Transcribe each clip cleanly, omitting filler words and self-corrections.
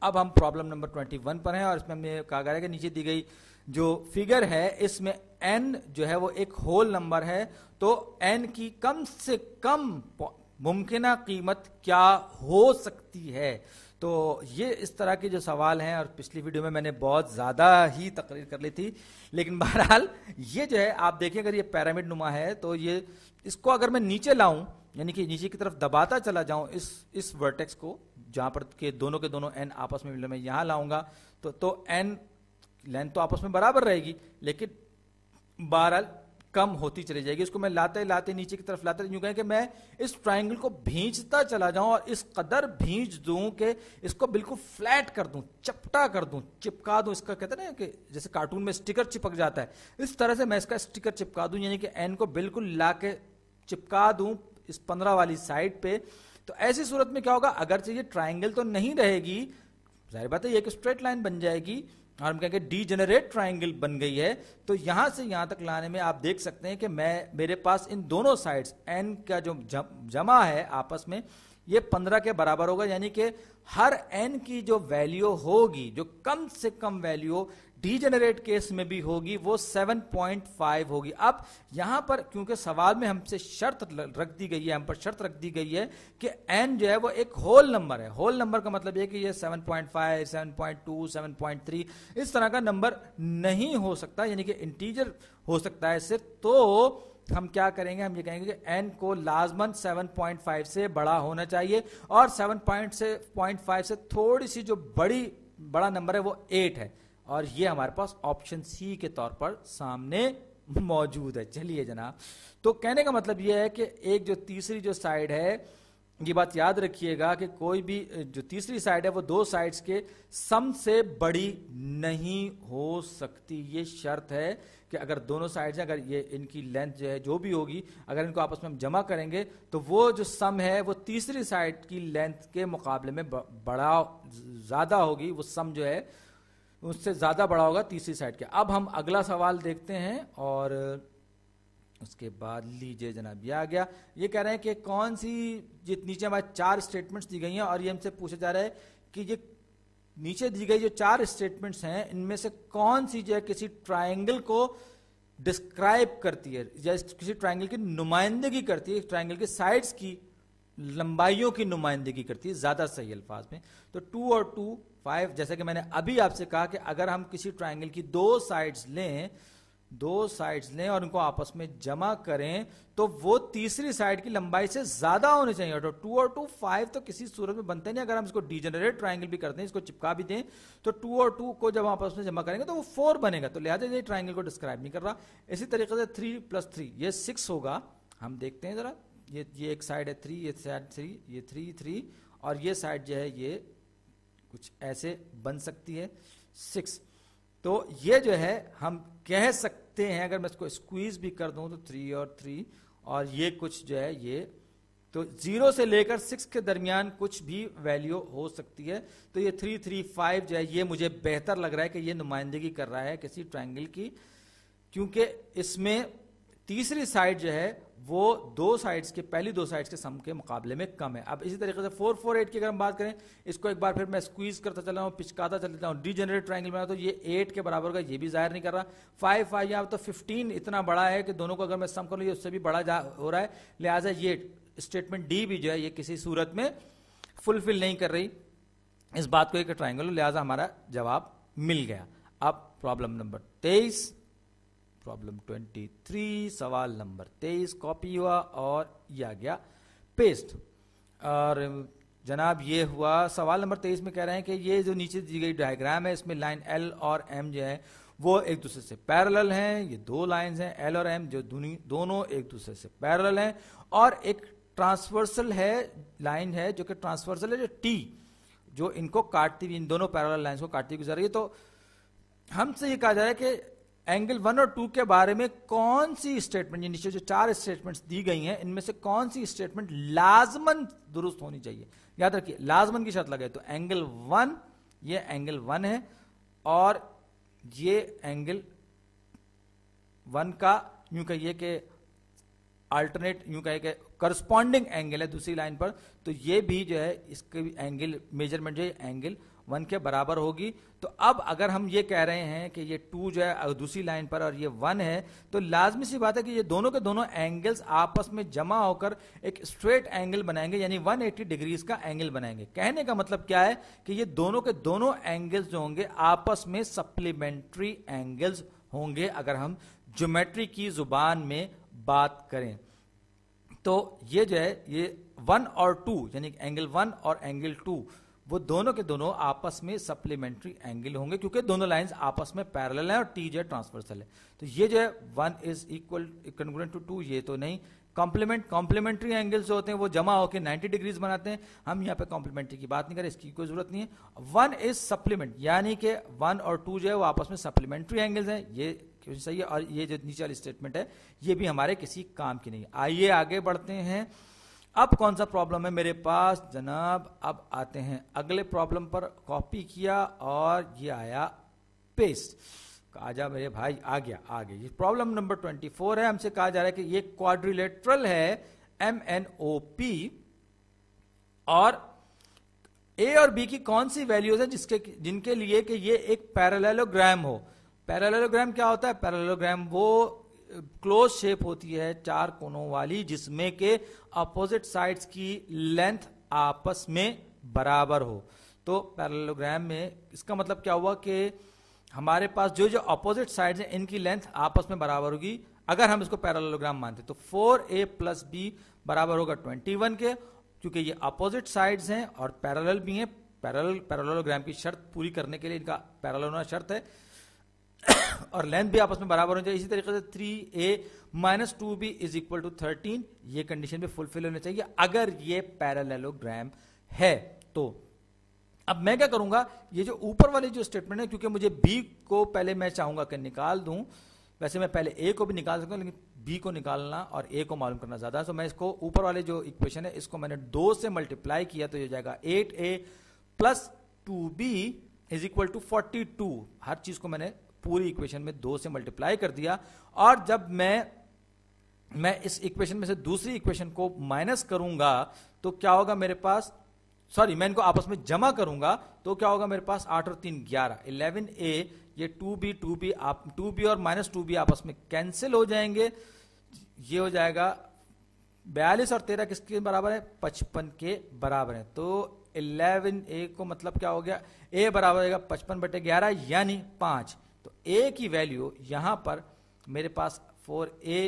अब हम problem number 21 पर हैं और इसमें हमने कहा गया है कि नीचे दी गई जो फिगर है इसमें n जो है वो एक होल नंबर है, तो n की कम से कम मुमकिना कीमत क्या हो सकती है। तो ये इस तरह के जो सवाल हैं, और पिछली वीडियो में मैंने बहुत ज़्यादा ही तकरीर कर ली थी, लेकिन बहरहाल ये जो है आप देखिए, अगर ये पिरामिड नुमा है तो ये इसको अगर मैं नीचे लाऊं, यानी कि नीचे की तरफ दबाता चला जाऊं इस वर्टेक्स को, जहां पर के दोनों एन आपस में मिल रहे, मैं यहां लाऊंगा तो एन लेंथ तो आपस में बराबर रहेगी, लेकिन बहरहाल कम होती चली जाएगी। इसको मैं लाते लाते नीचे की तरफ लाते, यूं कहें कि मैं इस ट्राइंगल को भींचता चला जाऊं और इस कदर भींच दूं कि इसको बिल्कुल फ्लैट कर दूं, चपटा कर दूं, चिपका दूं। इसका कहते हैं ना कि जैसे कार्टून में स्टिकर चिपक जाता है, इस तरह से मैं इसका स्टिकर चिपका दूं, यानी कि एन को बिल्कुल ला के चिपका दूं इस 15 वाली साइड पे। तो ऐसी सूरत में क्या होगा, अगर ये ट्राइंगल तो नहीं रहेगी, जाहिर बात है ये एक स्ट्रेट लाइन बन जाएगी और हम कहेंगे डीजेनरेट ट्राइंगल बन गई है। तो यहां से यहां तक लाने में आप देख सकते हैं कि मेरे पास इन दोनों साइड्स एन का जो जमा है आपस में, ये 15 के बराबर होगा, यानी कि हर एन की जो वैल्यू होगी, जो कम से कम वैल्यू डीजेनरेट केस में भी होगी, वो 7.5 होगी। अब यहां पर क्योंकि सवाल में हमसे शर्त रख दी गई है, हम पर शर्त रख दी गई है कि n जो है वो एक होल नंबर है। होल नंबर का मतलब ये कि ये 7.5, 7.2, 7.3 इस तरह का नंबर नहीं हो सकता, यानी कि इंटीजर हो सकता है सिर्फ। तो हम क्या करेंगे, हम ये कहेंगे कि n को लाजमन 7.5 से बड़ा होना चाहिए, और 7.5 से थोड़ी सी जो बड़ा नंबर है वो 8 है, और ये हमारे पास ऑप्शन सी के तौर पर सामने मौजूद है। चलिए जनाब, तो कहने का मतलब ये है कि एक जो तीसरी जो साइड है, ये बात याद रखिएगा कि कोई भी जो तीसरी साइड है वो दो साइड्स के सम से बड़ी नहीं हो सकती। ये शर्त है कि अगर दोनों साइड्स हैं, अगर ये इनकी लेंथ जो है जो भी होगी, अगर इनको आपस में हम जमा करेंगे तो वो जो सम है वो तीसरी साइड की लेंथ के मुकाबले में बड़ा ज्यादा होगी, वो सम जो है उससे ज्यादा बड़ा होगा तीसरी साइड के। अब हम अगला सवाल देखते हैं, और उसके बाद लीजिए जनाब, ये आ गया। ये कह रहे हैं कि कौन सी, नीचे हमारे 4 स्टेटमेंट्स दी गई हैं और ये हमसे पूछा जा रहा है कि ये नीचे दी गई जो 4 स्टेटमेंट्स हैं, इनमें से कौन सी जो है किसी ट्राइंगल को डिस्क्राइब करती है, या किसी ट्राइंगल की नुमाइंदगी करती है, ट्राइंगल के साइड्स की लंबाइयों की नुमाइंदगी करती है ज्यादा सही अल्फाज में। तो 2 और 2 5, जैसा कि मैंने अभी आपसे कहा कि अगर हम किसी ट्राइंगल की दो साइड्स लें और उनको आपस में जमा करें तो वो तीसरी साइड की लंबाई से ज्यादा होनी चाहिए। तो 2 और 2 5 तो किसी सूरत में बनते नहीं। अगर हम इसको डीजेनरेट ट्राइंगल भी करते हैं, इसको चिपका भी दें, तो 2 और 2 को जब आपस में जमा करेंगे तो वो 4 बनेगा, तो लिहाजा ये ट्राइंगल को डिस्क्राइब नहीं कर रहा। इसी तरीके से 3 + 3 ये 6 होगा। हम देखते हैं जरा, ये एक साइड है 3, ये साइड 3, ये 3 3, और ये साइड जो है ये कुछ ऐसे बन सकती है 6। तो ये जो है हम कह सकते हैं, अगर मैं इसको स्क्वीज भी कर दूं तो 3 और 3, और ये कुछ जो है ये, तो 0 से लेकर 6 के दरमियान कुछ भी वैल्यू हो सकती है। तो ये 3 3 5 जो है ये मुझे बेहतर लग रहा है कि ये नुमाइंदगी कर रहा है किसी ट्राइंगल की, क्योंकि इसमें तीसरी साइड जो है वो पहली दो साइड्स के सम के मुकाबले में कम है। अब इसी तरीके से 4 4 8 की अगर हम बात करें, इसको एक बार फिर मैं स्क्वीज करता चला हूं, पिचकाता चलता हूं, डीजेनरेट ट्राइंगल बना, तो ये 8 के बराबर का, ये भी जाहिर नहीं कर रहा। 5 5 यहाँ तो 15 इतना बड़ा है कि दोनों को अगर मैं सम कर लूं ये उससे भी बड़ा हो रहा है, लिहाजा ये स्टेटमेंट डी भी जो है ये किसी सूरत में फुलफिल नहीं कर रही इस बात को एक ट्राइंगल, लिहाजा हमारा जवाब मिल गया। अब प्रॉब्लम नंबर 23, प्रॉब्लम 23, सवाल नंबर 23 कॉपी हुआ और ये आ गया पेस्ट। और जनाब ये हुआ सवाल नंबर 23 में कह रहे हैं कि ये जो नीचे दी गई डायग्राम है, इसमें लाइन एल और एम जो है वो एक दूसरे से पैरेलल हैं। ये दो लाइंस हैं एल और एम जो दोनों एक दूसरे से पैरेलल हैं, और एक ट्रांसवर्सल है लाइन है जो कि ट्रांसवर्सल है, जो टी जो इनको काटती हुई, इन दोनों पैरेलल लाइंस को काटती हुई गुजर रही है। तो हमसे ये कहा जा रहा है कि एंगल 1 और 2 के बारे में कौन सी स्टेटमेंट, ये नीचे जो 4 स्टेटमेंट्स दी गई हैं इनमें से कौन सी स्टेटमेंट लाजमन दुरुस्त होनी चाहिए। याद रखिए लाजमन की शर्त लगे, तो एंगल 1, ये एंगल 1 है और ये एंगल 1 का यूं कहिए कि अल्टरनेट यूं कहे कि करस्पॉन्डिंग एंगल है दूसरी लाइन पर, तो ये भी जो है इसके भी एंगल मेजरमेंट जो है एंगल 1 के बराबर होगी। तो अब अगर हम ये कह रहे हैं कि ये 2 जो है दूसरी लाइन पर और ये 1 है, तो लाजमी सी बात है कि ये दोनों के दोनों एंगल्स आपस में जमा होकर एक स्ट्रेट एंगल बनाएंगे, यानी 180 डिग्रीज का एंगल बनाएंगे। कहने का मतलब क्या है कि ये दोनों के दोनों एंगल्स जो होंगे आपस में सप्लीमेंट्री एंगल्स होंगे, अगर हम ज्योमेट्री की जुबान में बात करें। तो ये जो है ये 1 और 2 यानी एंगल 1 और एंगल 2 वो दोनों के दोनों आपस में सप्लीमेंट्री एंगल होंगे, क्योंकि दोनों लाइंस आपस में पैरेलल हैं और टी जो है ट्रांसवर्सल है। तो ये जो है 1 इज इक्वल कॉन्ग्रुएंट टू 2, ये तो नहीं। कॉम्प्लीमेंट्री एंगल्स जो होते हैं वो जमा होकर 90 डिग्रीज बनाते हैं। हम यहाँ पे कॉम्प्लीमेंट्री की बात नहीं करें, इसकी कोई जरूरत नहीं है। 1 इज सप्लीमेंट, यानी कि 1 और 2 जो है वो आपस में सप्लीमेंट्री एंगल्स हैं, ये सही है। और ये जो नीचे वाली स्टेटमेंट है ये भी हमारे किसी काम की नहीं है। आइए आगे बढ़ते हैं। अब कौन सा प्रॉब्लम है मेरे पास जनाब, अब आते हैं अगले प्रॉब्लम पर। कॉपी किया और ये आया पेस्ट, आजा मेरे भाई, आ गया। ये प्रॉब्लम नंबर 24 है। हमसे कहा जा रहा है कि ये क्वाड्रिलेटरल है MNOP और ए और बी की कौन सी वैल्यूज है जिनके लिए कि ये एक पैरेललोग्राम हो। पैरेललोग्राम क्या होता है? पैरेललोग्राम वो क्लोज शेप होती है 4 कोनों वाली, जिसमें के अपोजिट साइड्स की लेंथ आपस में बराबर हो। तो पैरेललोग्राम में इसका मतलब क्या हुआ कि हमारे पास जो जो अपोजिट साइड्स हैं इनकी लेंथ आपस में बराबर होगी, अगर हम इसको पैरेललोग्राम मानते। तो 4a + b बराबर होगा 21 के, क्योंकि ये अपोजिट साइड्स हैं और पैरेलल भी हैं। पैरेललोग्राम की शर्त पूरी करने के लिए इनका पैरेलल होना शर्त है और लेंथ भी आपस में बराबर होनी चाहिए। इसी तरीके से 3a - 2b = 13, ये कंडीशन भी फुलफिल होनी चाहिए अगर ये पैरेललोग्राम है। तो अब मैं क्या करूंगा, ये जो ऊपर वाली जो स्टेटमेंट है, क्योंकि मुझे b को पहले मैं चाहूंगा कि निकाल दूं, वैसे मैं पहले a को भी निकाल सकता हूं, लेकिन b को निकालना और a को मालूम करना ज्यादा। तो मैं इसको ऊपर वाले जो इक्वेशन है इसको मैंने 2 से मल्टीप्लाई किया, तो ये हो जाएगा 8a + 2b = 42। हर चीज को मैंने पूरी इक्वेशन में 2 से मल्टीप्लाई कर दिया। और जब मैं इस इक्वेशन में से दूसरी इक्वेशन को माइनस करूंगा तो क्या होगा मेरे पास, सॉरी मैं इनको आपस में जमा करूंगा तो क्या होगा मेरे पास, 8 और 3 11, 11a, ये 2b आप 2b और -2b आपस में कैंसिल हो जाएंगे। ये हो जाएगा 42 और 13 किसके बराबर है, 55 के बराबर है। तो 11a को मतलब क्या हो गया, a बराबर होगा 55/11 यानी 5। तो a की वैल्यू यहां पर मेरे पास 4a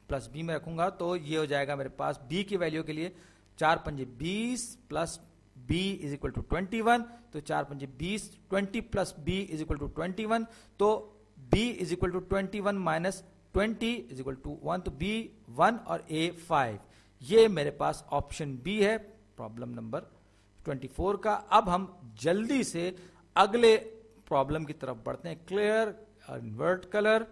+ b में रखूंगा, तो ये हो जाएगा मेरे पास b की वैल्यू के लिए 4 × 5 = 20 + b = 21। तो 4 × 5 = 20, 20 + b = 21। तो b = 21 - 20 = 1। तो b 1 और a 5। ये मेरे पास ऑप्शन बी है प्रॉब्लम नंबर 24 का। अब हम जल्दी से अगले प्रॉब्लम की तरफ बढ़ते हैं। क्लियर और इन्वर्ट कलर।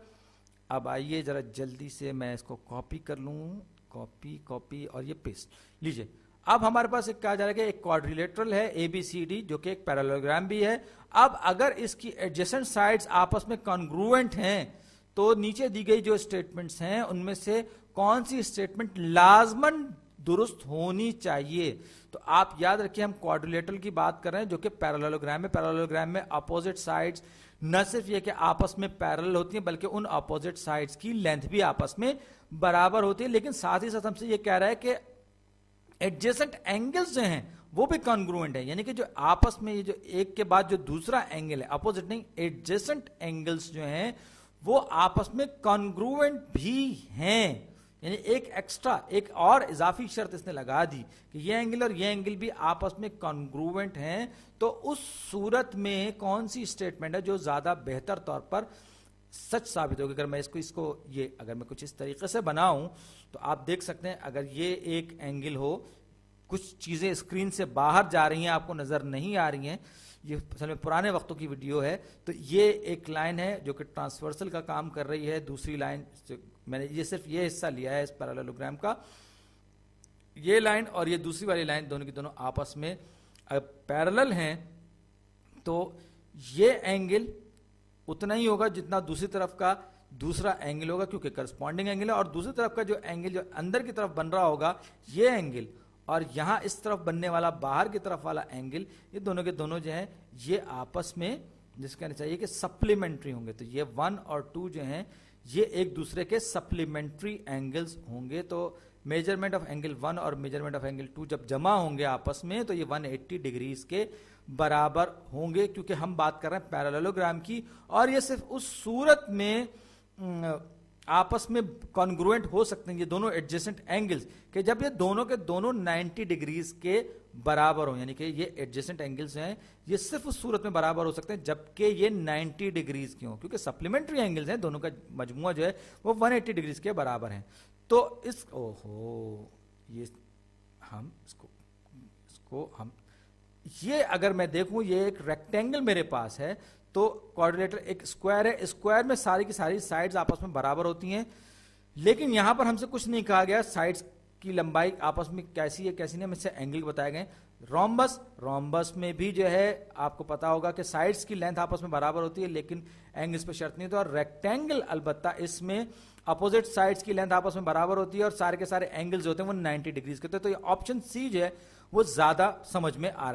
अब आइए जरा जल्दी से मैं इसको कॉपी कर लूं, कॉपी और ये पेस्ट लीजिए। अब हमारे पास एक कहा जा रहा है कि एक क्वाड्रिलेटरल है ABCD, जो कि एक पैरेललोग्राम भी है। अब अगर इसकी एडजेसेंट साइड्स आपस में कॉन्ग्रुएंट हैं तो नीचे दी गई जो स्टेटमेंट्स हैं उनमें से कौन सी स्टेटमेंट लाजमन दुरुस्त होनी चाहिए। तो आप याद रखिए हम क्वाड्रिलेटरल की बात कर रहे हैं जो कि पैरेललोग्राम है। पैरेललोग्राम में अपोजिट साइड्स न सिर्फ ये कि आपस में पैरेलल होती हैं, बल्कि उन अपोजिट साइड्स की लेंथ भी आपस में बराबर होती है। लेकिन साथ ही साथ हमसे ये कह रहा है कि एडजेसेंट एंगल्स जो हैं वो भी कॉन्ग्रुएंट है, यानी कि जो आपस में ये जो एक के बाद जो दूसरा एंगल है, अपोजिट नहीं, एडजेसेंट एंगल्स जो हैं वो आपस में कॉन्ग्रुएंट भी हैं। यानी एक एक्स्ट्रा, एक और इजाफी शर्त इसने लगा दी कि ये एंगल और ये एंगल भी आपस में कॉन्ग्रुएंट हैं। तो उस सूरत में कौन सी स्टेटमेंट है जो ज्यादा बेहतर तौर पर सच साबित होगी। अगर मैं इसको ये अगर मैं कुछ इस तरीके से बनाऊं तो आप देख सकते हैं, अगर ये एक एंगल हो, कुछ चीजें स्क्रीन से बाहर जा रही हैं, आपको नजर नहीं आ रही हैं, ये असल में पुराने वक्तों की वीडियो है। तो ये एक लाइन है जो कि ट्रांसवर्सल का काम कर रही है। दूसरी लाइन मैंने ये सिर्फ ये हिस्सा लिया है इस पैरेललोग्राम का, ये लाइन और ये दूसरी वाली लाइन दोनों की दोनों आपस में पैरेलल हैं। तो ये एंगल उतना ही होगा जितना दूसरी तरफ का दूसरा एंगल होगा क्योंकि करस्पॉन्डिंग एंगल है, और दूसरी तरफ का जो एंगल जो अंदर की तरफ बन रहा होगा ये एंगल, और यहां इस तरफ बनने वाला बाहर की तरफ वाला एंगल, ये दोनों के दोनों जो है ये आपस में जिसका कहना चाहिए कि सप्लीमेंट्री होंगे। तो ये 1 और 2 जो हैं ये एक दूसरे के सप्लीमेंट्री एंगल्स होंगे। तो मेजरमेंट ऑफ एंगल 1 और मेजरमेंट ऑफ एंगल 2 जब जमा होंगे आपस में तो ये 180 डिग्रीज के बराबर होंगे, क्योंकि हम बात कर रहे हैं पैरेललोग्राम की, और ये सिर्फ उस सूरत में आपस में कॉन्ग्रुएंट हो सकते हैं ये दोनों एडजेसेंट एंगल्स कि जब ये दोनों के दोनों 90 डिग्रीज के बराबर हो, यानी कि ये एडजेसेंट एंगल्स हैं ये सिर्फ उस सूरत में बराबर हो सकते हैं जबकि ये 90 डिग्रीज के हों, क्योंकि सप्लीमेंट्री एंगल्स हैं, दोनों का मजमुआ जो है वो 180 डिग्रीज के बराबर हैं। तो इस ये हम इसको हम ये अगर मैं देखूं ये एक रेक्टेंगल मेरे पास है, तो क्वाड्रिलेटरल एक स्क्वायर है, स्क्वायर में सारी की सारी साइड्स आपस में बराबर होती हैं, लेकिन यहां पर हमसे कुछ नहीं कहा गया साइड्स की लंबाई आपस में कैसी है कैसी नहीं, इससे एंगल बताए गए। रोम्बस में भी जो है आपको पता होगा कि साइड्स की लेंथ आपस में बराबर होती है, लेकिन एंगल्स पे शर्त नहीं होती। और रेक्टेंगल अलबत्ता इसमें अपोजिट साइड्स की लेंथ आपस में बराबर होती है और सारे के सारे एंगल्स होते हैं वो 90 डिग्रीज के। तो ये ऑप्शन सी जो है वो ज्यादा समझ में आ रहा है।